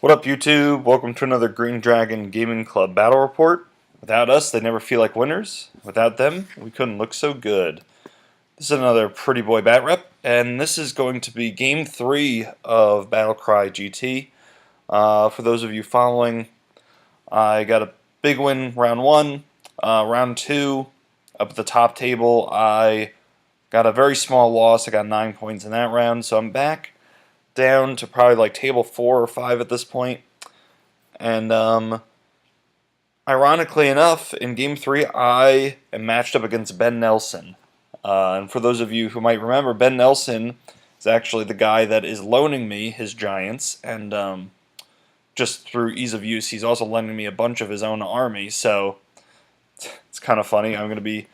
What up, YouTube? Welcome to another Green Dragon Gaming Club battle report. Without us, they never feel like winners. Without them, we couldn't look so good. This is another Pretty Boy Bat Rep, and this is going to be Game 3 of Battlecry GT. For those of you following, I got a big win round 1. Round 2, up at the top table, I got a very small loss. I got 9 points in that round, so I'm back down to probably like table 4 or 5 at this point. And ironically enough, in Game 3, I am matched up against Ben Nelson. And for those of you who might remember, Ben Nelson is actually the guy that is loaning me his Giants, and just through ease of use, he's also lending me a bunch of his own army, so it's kind of funny. I'm going to be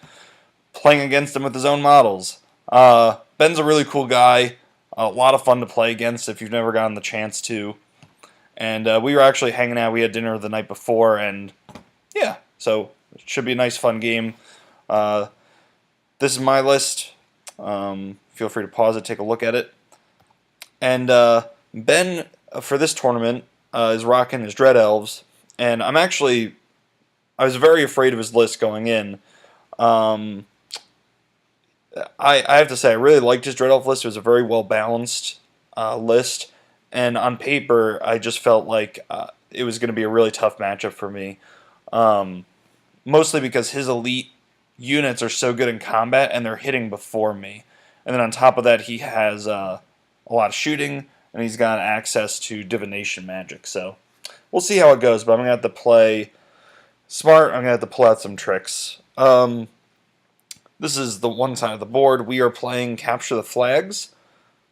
playing against him with his own models. Ben's a really cool guy, a lot of fun to play against if you've never gotten the chance to. And we were actually hanging out. We had dinner the night before, and yeah, so it should be a nice, fun game. This is my list. Feel free to pause it, take a look at it. And Ben, for this tournament, is rocking his Dread Elves, and I was very afraid of his list going in. I have to say, I really liked his Dread Elf list. It was a very well-balanced list. And on paper, I just felt like it was going to be a really tough matchup for me. Mostly because his elite units are so good in combat, and they're hitting before me. And then on top of that, he has a lot of shooting, and he's got access to divination magic. So we'll see how it goes, but I'm going to have to play smart. I'm going to have to pull out some tricks. This is the one side of the board. We are playing Capture the Flags,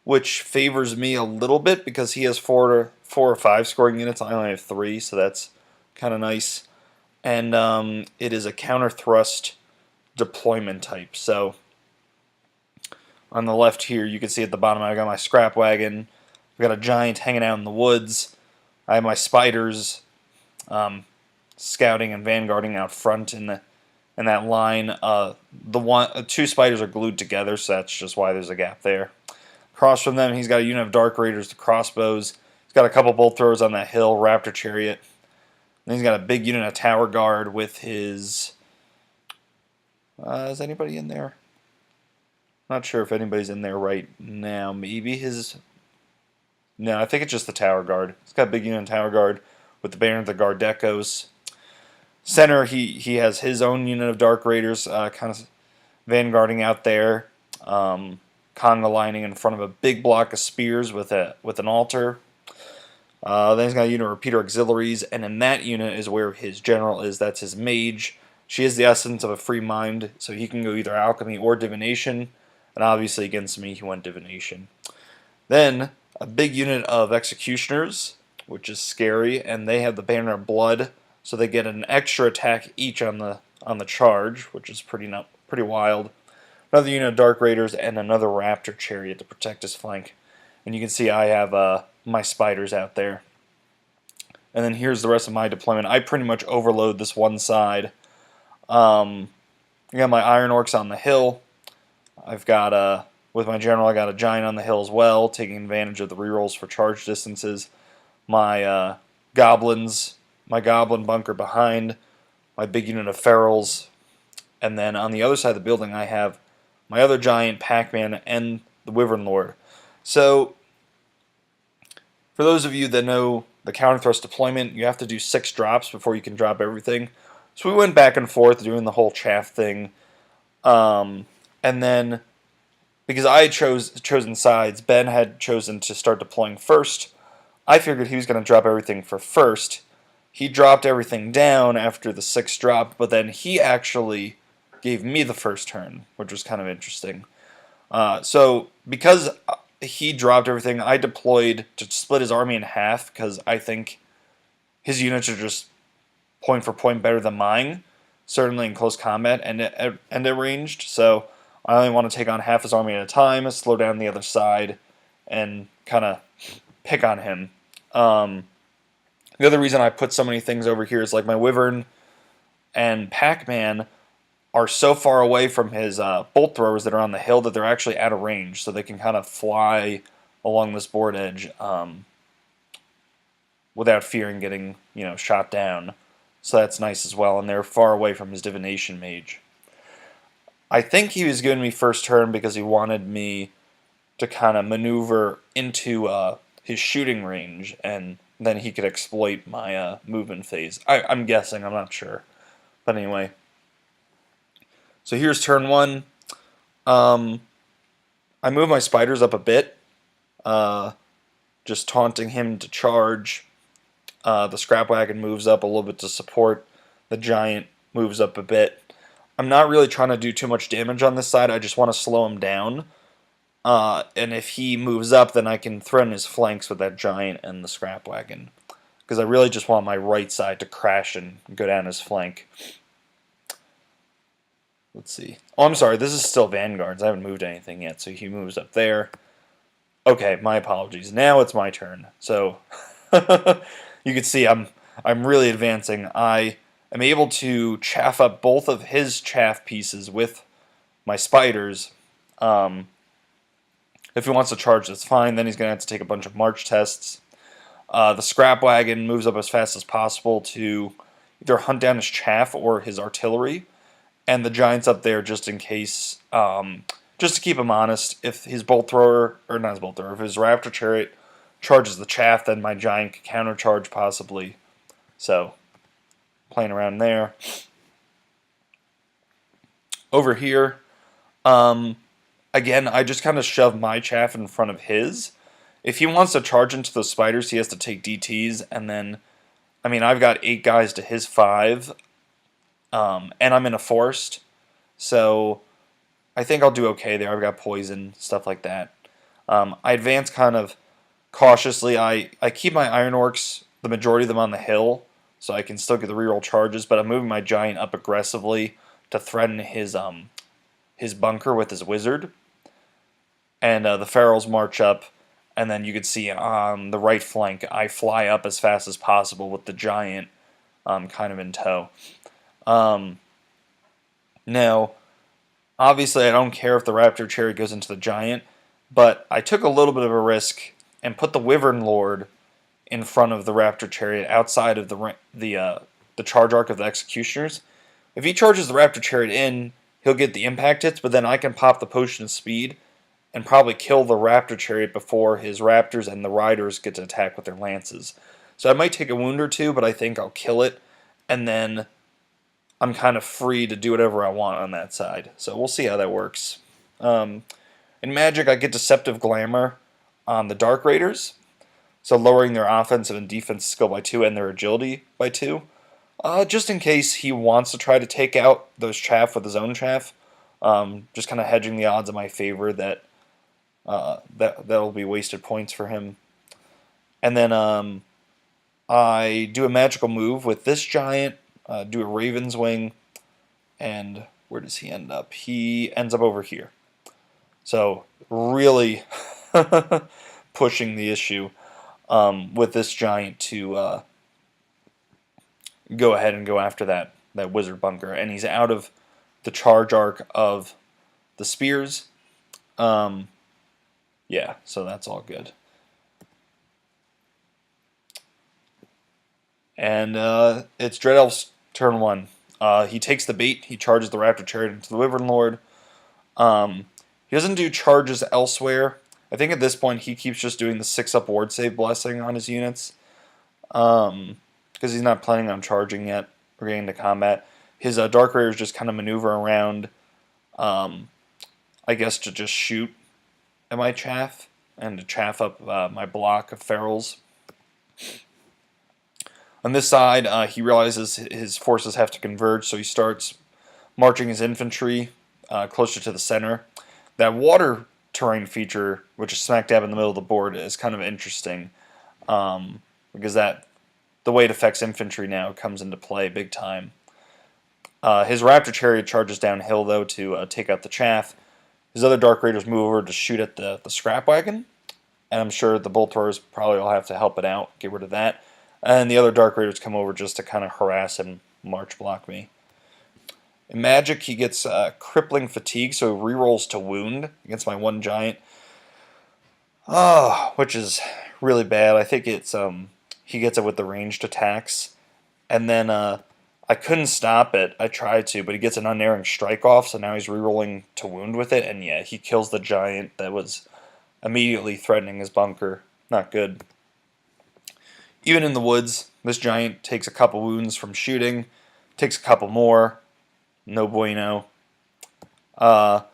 which favors me a little bit because he has four or five scoring units. I only have 3, so that's kind of nice. And it is a counter thrust deployment type. So on the left here, you can see at the bottom, I got my scrap wagon. I got a giant hanging out in the woods. I have my spiders scouting and vanguarding out front in that line. Two spiders are glued together, so that's just why there's a gap there. Across from them, he's got a unit of Dark Raiders, the crossbows. He's got a couple bolt throwers on that hill, Raptor Chariot. Then he's got a big unit of Tower Guard with his... is anybody in there? Not sure if anybody's in there right now. Maybe his... No, I think it's just the Tower Guard. He's got a big unit of Tower Guard with the banner of the Gardecos. Center, he has his own unit of Dark Raiders kind of vanguarding out there. Conga lining in front of a big block of spears with an altar. Then he's got a unit of repeater auxiliaries, and in that unit is where his general is. That's his mage. She is the essence of a free mind, so he can go either alchemy or divination. And obviously against me, he went divination. Then a big unit of executioners, which is scary, and they have the banner of blood, so they get an extra attack each on the charge, which is pretty wild. Another unit of Dark Raiders, and another Raptor Chariot to protect his flank. And you can see I have my spiders out there. And then here's the rest of my deployment. I pretty much overload this one side. I got my Iron Orcs on the hill. I've got, with my general, I got a Giant on the hill as well, taking advantage of the rerolls for charge distances. My Goblins, my Goblin bunker behind, my big unit of Ferals. And then on the other side of the building, I have my other Giant, Pac-Man, and the Wyvern Lord. So, for those of you that know the counter thrust deployment, you have to do 6 drops before you can drop everything. So we went back and forth doing the whole chaff thing. And then, because I had chosen sides, Ben had chosen to start deploying first. I figured he was going to drop everything for first. He dropped everything down after the 6 dropped, but then he actually gave me the first turn, which was kind of interesting. So because he dropped everything, I deployed to split his army in half, because I think his units are just point for point better than mine, certainly in close combat and at ranged. So I only want to take on half his army at a time, slow down the other side, and kind of pick on him. The other reason I put so many things over here is like my Wyvern and Pac-Man are so far away from his bolt throwers that are on the hill that they're actually out of range, so they can kind of fly along this board edge without fearing getting, shot down. So that's nice as well, and they're far away from his Divination Mage. I think he was giving me first turn because he wanted me to kind of maneuver into his shooting range, and then he could exploit my movement phase. I'm guessing, I'm not sure. But anyway. So here's turn 1. I move my spiders up a bit, just taunting him to charge. The scrap wagon moves up a little bit to support. The giant moves up a bit. I'm not really trying to do too much damage on this side. I just want to slow him down. And if he moves up, then I can threaten his flanks with that giant and the scrap wagon. Because I really just want my right side to crash and go down his flank. Let's see. Oh, I'm sorry. This is still Vanguards. I haven't moved anything yet, so he moves up there. Okay, my apologies. Now it's my turn. So you can see I'm really advancing. I am able to chaff up both of his chaff pieces with my spiders. If he wants to charge, that's fine. Then he's going to have to take a bunch of march tests. The scrap wagon moves up as fast as possible to either hunt down his chaff or his artillery. And the giant's up there just in case, just to keep him honest. If his bolt thrower, or not his bolt thrower, if his raptor chariot charges the chaff, then my giant can countercharge possibly. So, playing around there. Over here, again, I just kind of shove my chaff in front of his. If he wants to charge into those spiders, he has to take DTs, and then, I've got 8 guys to his 5. And I'm in a forest, so I think I'll do okay there. I've got poison, stuff like that. I advance kind of cautiously. I keep my Iron Orcs, the majority of them on the hill, so I can still get the reroll charges, but I'm moving my giant up aggressively to threaten his bunker with his wizard. And the ferals march up, and then you can see on the right flank, I fly up as fast as possible with the giant kind of in tow. Now, obviously I don't care if the raptor chariot goes into the giant, but I took a little bit of a risk and put the Wyvern Lord in front of the raptor chariot outside of the charge arc of the executioners. If he charges the raptor chariot in, he'll get the impact hits, but then I can pop the potion of speed and probably kill the raptor chariot before his raptors and the riders get to attack with their lances. So I might take a wound or two, but I think I'll kill it, and then I'm kind of free to do whatever I want on that side. So we'll see how that works. In Magic, I get Deceptive Glamour on the Dark Raiders, so lowering their offensive and defense skill by 2 and their agility by 2. Just in case he wants to try to take out those chaff with his own chaff. Just kind of hedging the odds in my favor that that'll be wasted points for him. And then I do a magical move with this giant. Do a Raven's Wing, and where does he end up? He ends up over here. So really pushing the issue with this giant to go ahead and go after that wizard bunker, and he's out of the charge arc of the spears. Yeah, so that's all good. And it's Dread Elf's turn 1. He takes the bait. He charges the Raptor Chariot into the Wyvern Lord. He doesn't do charges elsewhere. I think at this point he keeps just doing the 6-up ward save blessing on his units. Because he's not planning on charging yet or getting into combat. His Dark Raiders just kind of maneuver around, I guess, to just shoot at my chaff and to chaff up my block of ferals. On this side, he realizes his forces have to converge, so he starts marching his infantry closer to the center. That water terrain feature, which is smack dab in the middle of the board, is kind of interesting because the way it affects infantry now comes into play big time. His Raptor Chariot charges downhill, though, to take out the chaff. His other Dark Raiders move over to shoot at the Scrap Wagon, and I'm sure the Bolt Throwers probably will have to help it out, get rid of that. And the other Dark Raiders come over just to kind of harass and march block me. In Magic, he gets Crippling Fatigue, so he rerolls to Wound against my one giant. Which is really bad. I think it's he gets it with the ranged attacks. And then I couldn't stop it. I tried to, but he gets an unerring strike off, so now he's rerolling to wound with it. And yeah, he kills the giant that was immediately threatening his bunker. Not good. Even in the woods, this giant takes a couple wounds from shooting, takes a couple more. No bueno. But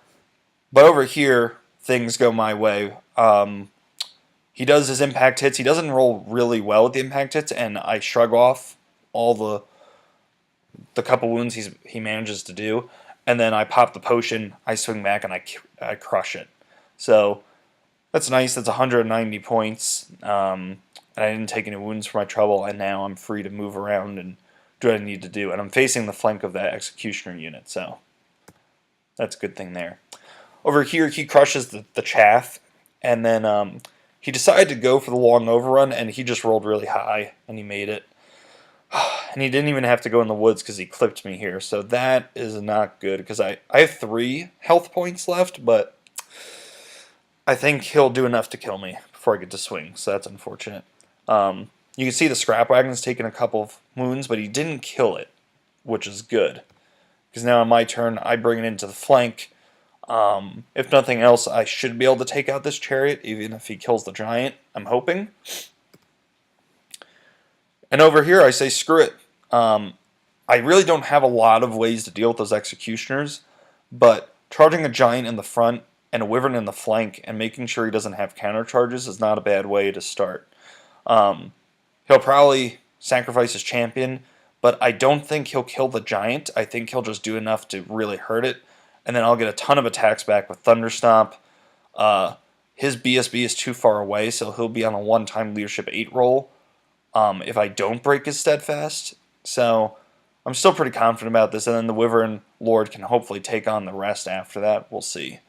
over here, things go my way. He does his impact hits. He doesn't roll really well with the impact hits, and I shrug off all the couple wounds he manages to do. And then I pop the potion, I swing back, and I crush it. So that's nice. That's 190 points. And I didn't take any wounds for my trouble, and now I'm free to move around and do what I need to do. And I'm facing the flank of that executioner unit, so that's a good thing there. Over here, he crushes the chaff, and then he decided to go for the long overrun, and he just rolled really high, and he made it. And he didn't even have to go in the woods because he clipped me here, so that is not good, because I have 3 health points left, but I think he'll do enough to kill me before I get to swing, so that's unfortunate. You can see the scrap wagon's taken a couple of wounds, but he didn't kill it, which is good. Because now on my turn, I bring it into the flank. If nothing else, I should be able to take out this chariot, even if he kills the giant, I'm hoping. And over here, I say screw it. I really don't have a lot of ways to deal with those executioners, but charging a giant in the front and a wyvern in the flank and making sure he doesn't have counter charges is not a bad way to start. He'll probably sacrifice his champion, but I don't think he'll kill the giant. I think he'll just do enough to really hurt it, and then I'll get a ton of attacks back with Thunderstomp. His BSB is too far away, so he'll be on a one-time leadership 8 roll if I don't break his steadfast. So I'm still pretty confident about this, and then the Wyvern Lord can hopefully take on the rest after that. We'll see.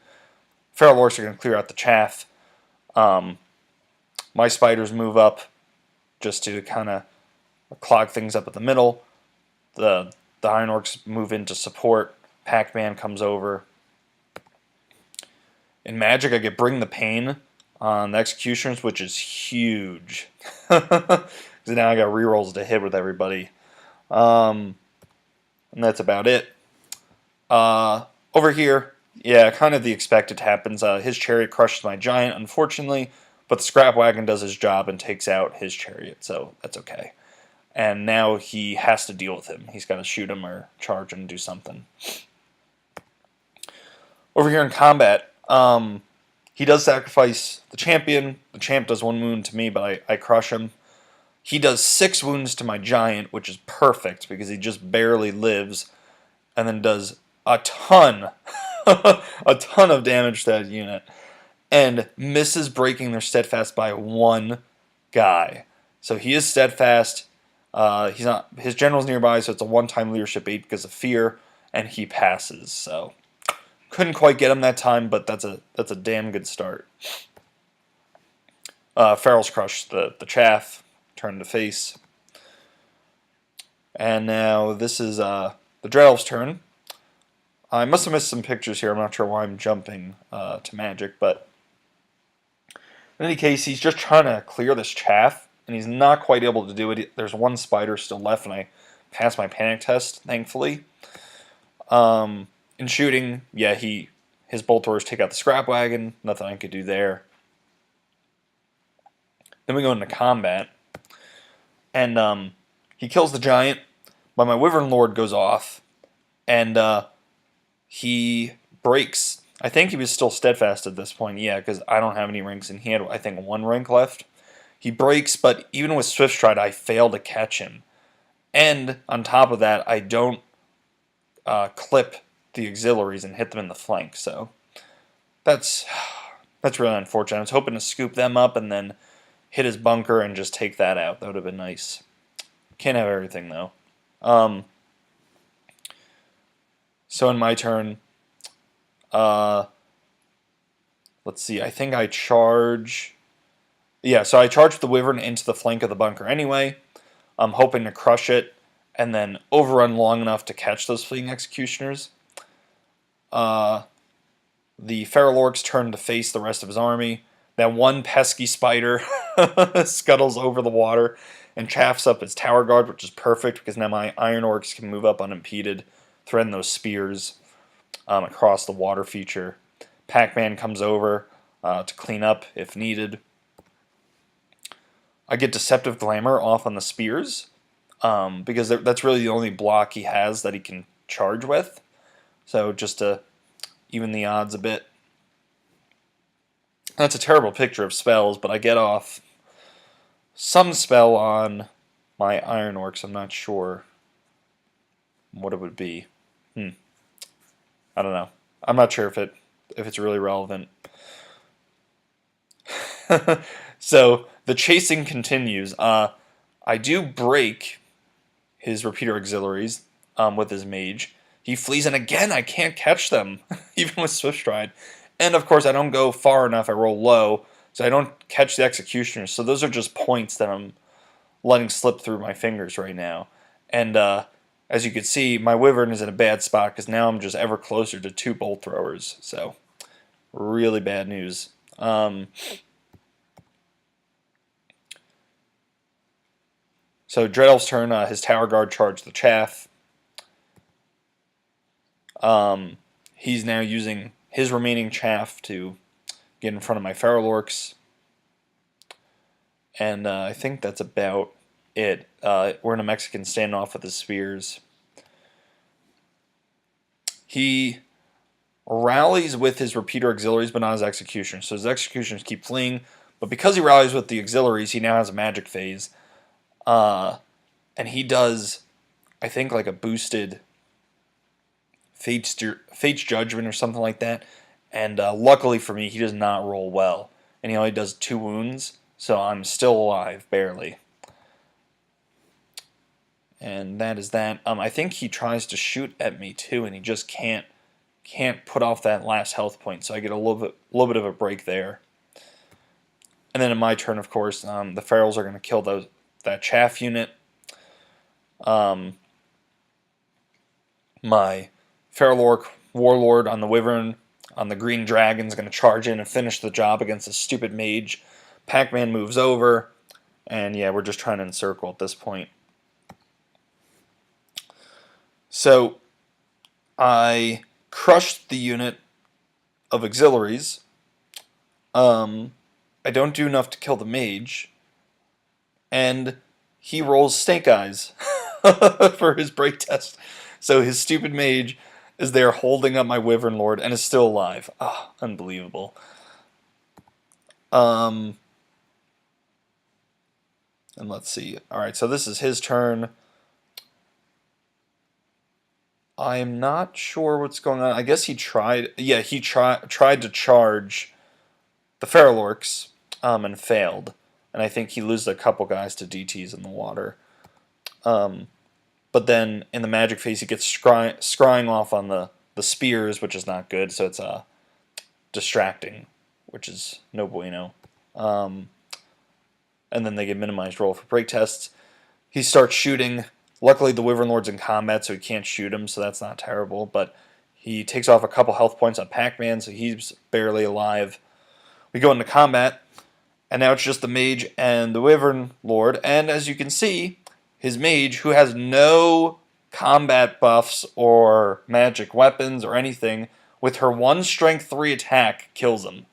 Feral Orcs are going to clear out the chaff. My spiders move up just to kind of clog things up at the middle. The Iron Orcs move into support. Pac-Man comes over. In Magic, I get Bring the Pain on the Executioners, which is huge. Because now I got rerolls to hit with everybody. And that's about it. Over here, yeah, kind of the expected happens. His chariot crushes my giant, unfortunately, but the scrap wagon does his job and takes out his chariot, so that's okay. And now he has to deal with him. He's got to shoot him or charge him and do something. Over here in combat, he does sacrifice the champion. The champ does 1 wound to me, but I crush him. He does 6 wounds to my giant, which is perfect because he just barely lives, and then does a ton, a ton of damage to that unit, and misses breaking their steadfast by 1 guy. So he is steadfast. He's not. His general's nearby, so it's a one-time leadership 8 because of fear, and he passes. So couldn't quite get him that time, but that's a damn good start. Ferals crush the chaff, turn to face, and now this is the Dread Elf's turn. I must have missed some pictures here. I'm not sure why I'm jumping to Magic, but in any case, he's just trying to clear this chaff, and he's not quite able to do it. There's 1 spider still left, and I passed my panic test, thankfully. In shooting, yeah, his bolt throws take out the scrap wagon. Nothing I could do there. Then we go into combat, and he kills the giant, but my Wyvern Lord goes off, and he breaks. I think he was still steadfast at this point, yeah, because I don't have any ranks, and he had, I think, 1 rank left. He breaks, but even with Swift Stride, I fail to catch him. And on top of that, I don't clip the auxiliaries and hit them in the flank, so that's really unfortunate. I was hoping to scoop them up and then hit his bunker and just take that out. That would have been nice. Can't have everything, though. So in my turn, let's see, I think I charge. Yeah, so I charge the Wyvern into the flank of the bunker anyway. I'm hoping to crush it and then overrun long enough to catch those fleeing executioners. The Feral Orcs turn to face the rest of his army. That 1 pesky spider scuttles over the water and chaffs up his tower guard, which is perfect because now my Iron Orcs can move up unimpeded, threaten those spears across the water feature. Pac-Man comes over to clean up if needed. I get Deceptive Glamour off on the spears because that's really the only block he has that he can charge with. So just to even the odds a bit. That's a terrible picture of spells, but I get off some spell on my Iron Orcs. I'm not sure what it would be. I don't know. I'm not sure if it's really relevant. So the chasing continues. I do break his repeater auxiliaries with his mage. He flees, and again I can't catch them, even with Swift Stride. And of course I don't go far enough. I roll low, so I don't catch the executioners. So those are just points that I'm letting slip through my fingers right now. And as you can see, my Wyvern is in a bad spot because now I'm just ever closer to 2 bolt throwers. So really bad news. So Dread Elf's turn, his Tower Guard charged the chaff. He's now using his remaining chaff to get in front of my Feral Orcs. And I think that's about it. We're in a Mexican standoff with his spears. He rallies with his repeater auxiliaries, but not his executioners. So his executioners keep fleeing. But because he rallies with the auxiliaries, he now has a magic phase. And he does, I think, like a boosted Fate's Judgment or something like that. And luckily for me, he does not roll well. And he only does 2 wounds, so I'm still alive, barely. And that is that. I think he tries to shoot at me too, and he just can't put off that last health point, so I get a little bit of a break there. And then in my turn, of course, the Ferals are going to kill that chaff unit. My Feral Orc Warlord on the Wyvern on the Green Dragon is going to charge in and finish the job against a stupid mage. Pac-Man moves over, and yeah, we're just trying to encircle at this point. So I crushed the unit of auxiliaries. I don't do enough to kill the mage, and he rolls Snake Eyes for his break test. So his stupid mage is there holding up my Wyvern Lord and is still alive. Ah, unbelievable. And let's see. Alright, so this is his turn. I'm not sure what's going on. I guess he tried... Yeah, he tried to charge the Feral Orcs and failed. And I think he loses a couple guys to DTs in the water. But then in the magic phase, he gets scrying off on the spears, which is not good. So it's distracting, which is no bueno. And then they get minimized roll for break tests. He starts shooting. Luckily, the Wyvern Lord's in combat, so he can't shoot him, so that's not terrible. But he takes off a couple health points on Pac-Man, so he's barely alive. We go into combat, and now it's just the mage and the Wyvern Lord. And as you can see, his mage, who has no combat buffs or magic weapons or anything, with her 1 strength 3 attack, kills him.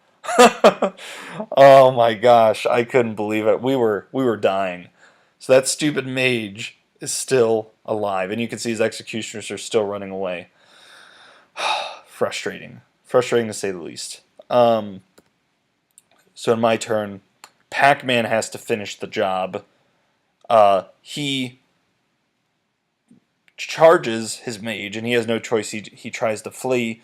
Oh my gosh, I couldn't believe it. We were dying. So that stupid mage is still alive, and you can see his executioners are still running away. Frustrating to say the least. So in my turn, Pac-Man has to finish the job. He charges his mage, and he has no choice. He tries to flee.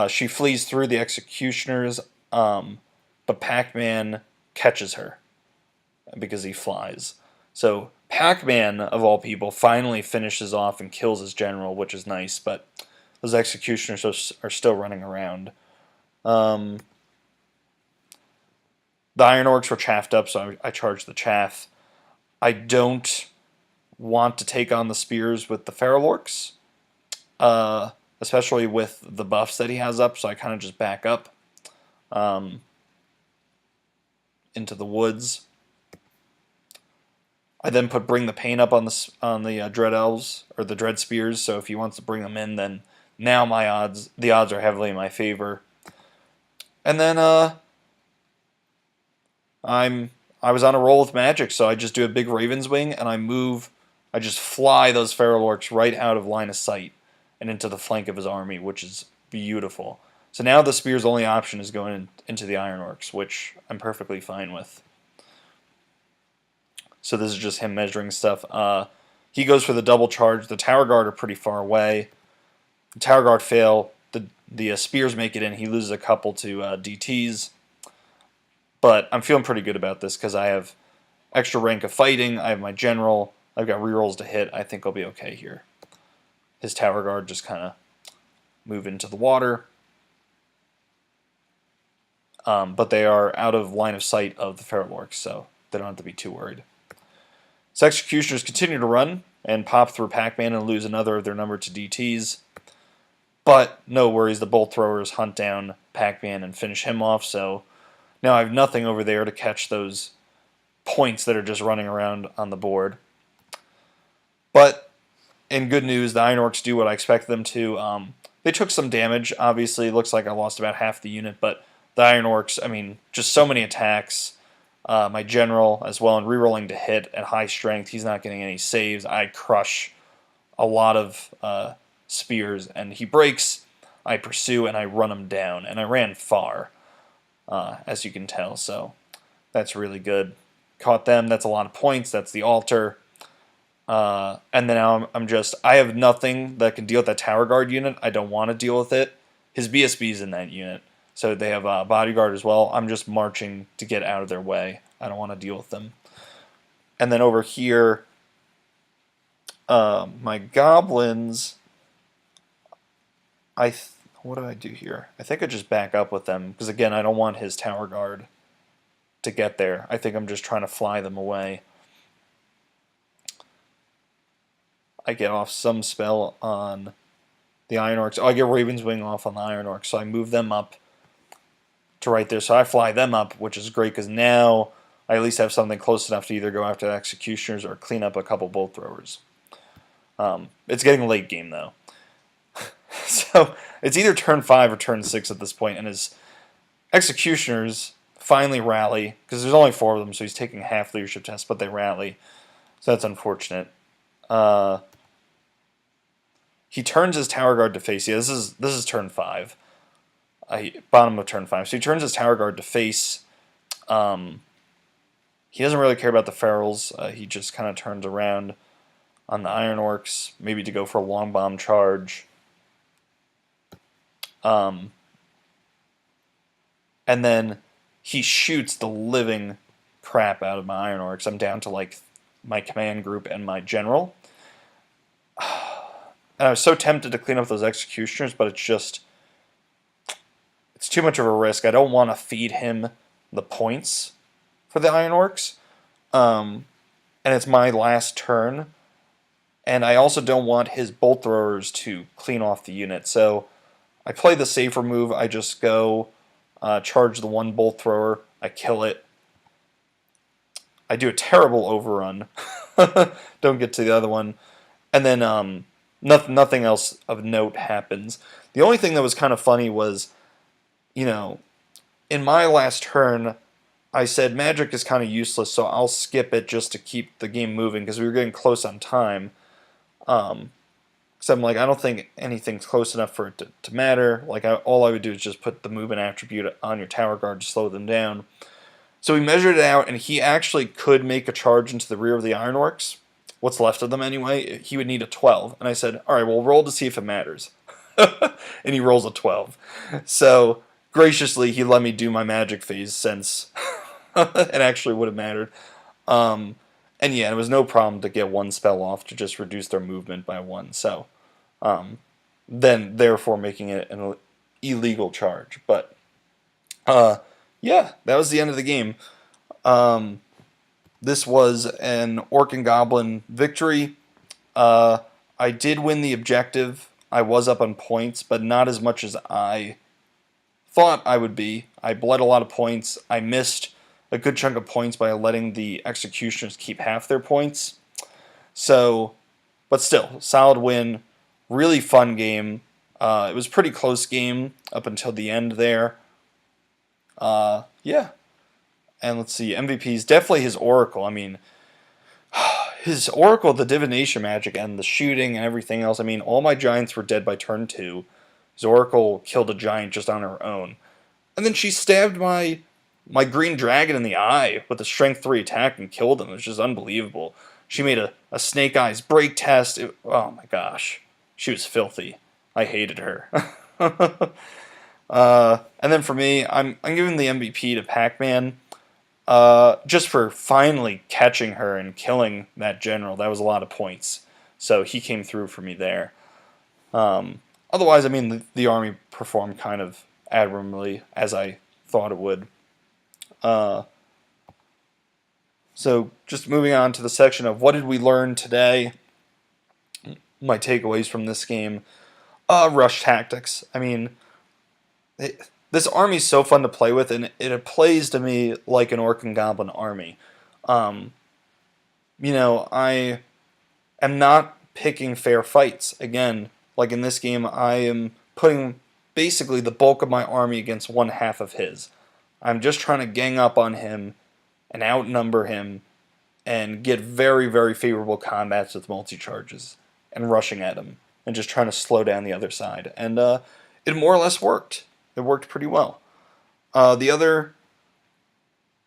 She flees through the executioners, but Pac-Man catches her because he flies. So Pac-Man, of all people, finally finishes off and kills his general, which is nice, but those executioners are still running around. The Iron Orcs were chaffed up, so I charged the chaff. I don't want to take on the spears with the Feral Orcs, especially with the buffs that he has up, so I kind of just back up into the woods. I then put Bring the Pain up on the Dread Elves, or the Dread Spears, so if he wants to bring them in, then now the odds are heavily in my favor. And then I was on a roll with Magic, so I just do a big Raven's Wing, and I just fly those Feral Orcs right out of line of sight and into the flank of his army, which is beautiful. So now the Spear's only option is going into the Iron Orcs, which I'm perfectly fine with. So this is just him measuring stuff. He goes for the double charge. The Tower Guard are pretty far away. The Tower Guard fail. The Spears make it in. He loses a couple to DTs. But I'm feeling pretty good about this because I have extra rank of fighting. I have my general. I've got rerolls to hit. I think I'll be okay here. His Tower Guard just kind of move into the water. But they are out of line of sight of the Feral Orcs, so they don't have to be too worried. So Executioners continue to run and pop through Pac-Man and lose another of their number to DTs. But no worries, the Bolt Throwers hunt down Pac-Man and finish him off, so now I have nothing over there to catch those points that are just running around on the board. But in good news, the Iron Orcs do what I expected them to. They took some damage, obviously. It looks like I lost about half the unit, but the Iron Orcs, I mean, just so many attacks. My general as well, and rerolling to hit at high strength. He's not getting any saves. I crush a lot of spears, and he breaks. I pursue, and I run him down. And I ran far, as you can tell, so that's really good. Caught them. That's a lot of points. That's the altar. And then now I have nothing that can deal with that Tower Guard unit. I don't want to deal with it. His BSB's in that unit. So they have a bodyguard as well. I'm just marching to get out of their way. I don't want to deal with them. And then over here, my goblins, what do I do here? I think I just back up with them, because again, I don't want his Tower Guard to get there. I think I'm just trying to fly them away. I get off some spell on the Iron Orcs. Oh, I get Raven's Wing off on the Iron Orcs, so I move them up to right there. So I fly them up, which is great because now I at least have something close enough to either go after the Executioners or clean up a couple Bolt Throwers. It's getting late game though. So it's either turn 5 or turn 6 at this point, and his Executioners finally rally, because there's only 4 of them, so he's taking half leadership tests, but they rally. So that's unfortunate. He turns his Tower Guard to face. Yeah, this is turn 5. Bottom of turn 5. So he turns his Tower Guard to face. He doesn't really care about the Ferals. He just kind of turns around on the Iron Orcs, maybe to go for a long bomb charge. And then he shoots the living crap out of my Iron Orcs. I'm down to like my command group and my general. And I was so tempted to clean up those Executioners, but it's too much of a risk. I don't want to feed him the points for the Iron Orcs. And it's my last turn. And I also don't want his Bolt Throwers to clean off the unit. So I play the safer move. I just go charge the one Bolt Thrower. I kill it. I do a terrible overrun. Don't get to the other one. And then nothing else of note happens. The only thing that was kind of funny was, you know, in my last turn, I said magic is kind of useless, so I'll skip it just to keep the game moving, because we were getting close on time. So I'm like, I don't think anything's close enough for it to matter. Like, all I would do is just put the movement attribute on your Tower Guard to slow them down. So we measured it out, and he actually could make a charge into the rear of the Iron Orcs. What's left of them anyway. He would need a 12. And I said, all right, well, roll to see if it matters. And he rolls a 12. So graciously, he let me do my magic phase, since it actually would have mattered. And yeah, it was no problem to get one spell off to just reduce their movement by 1. So then, therefore, making it an illegal charge. But yeah, that was the end of the game. This was an Orc and Goblin victory. I did win the objective. I was up on points, but not as much as I thought I would be. I bled a lot of points. I missed a good chunk of points by letting the executioners keep half their points. So, but still, solid win. Really fun game. It was a pretty close game up until the end there. Yeah. And let's see, MVP's definitely his Oracle. I mean, his Oracle, the divination magic, and the shooting and everything else. I mean, all my giants were dead by turn 2. His Oracle killed a giant just on her own. And then she stabbed my green dragon in the eye with a strength 3 attack and killed him. It was just unbelievable. She made a snake eyes break test. Oh my gosh. She was filthy. I hated her. And then for me, I'm giving the MVP to Pac-Man. Just for finally catching her and killing that general. That was a lot of points. So he came through for me there. Otherwise, I mean, the army performed kind of admirably, as I thought it would. So just moving on to the section of what did we learn today? My takeaways from this game. Rush tactics. I mean, this army is so fun to play with, and it plays to me like an Orc and Goblin army. You know, I am not picking fair fights. Again, like in this game, I am putting basically the bulk of my army against one half of his. I'm just trying to gang up on him and outnumber him and get very, very favorable combats with multi-charges and rushing at him and just trying to slow down the other side. And it more or less worked. It worked pretty well. The other,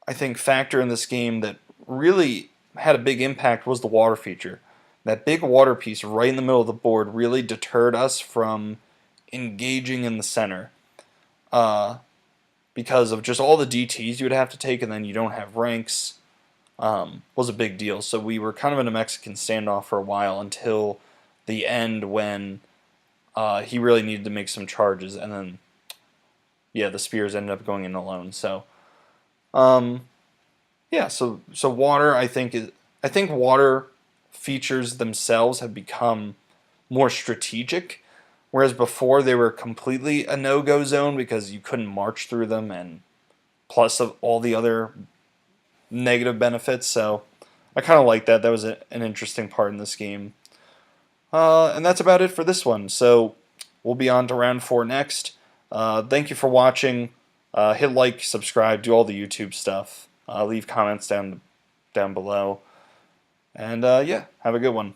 I think, factor in this game that really had a big impact was the water feature. That big water piece right in the middle of the board really deterred us from engaging in the center. Because of just all the DTs you would have to take, and then you don't have ranks, was a big deal. So we were kind of in a Mexican standoff for a while until the end when he really needed to make some charges, and then yeah, the spears ended up going in alone. So yeah, so water I think water features themselves have become more strategic. Whereas before they were completely a no-go zone because you couldn't march through them, and plus of all the other negative benefits. So I kind of like that. That was an interesting part in this game. And that's about it for this one. So we'll be on to round 4 next. Thank you for watching. Hit like, subscribe, do all the YouTube stuff. Leave comments down below. And yeah, have a good one.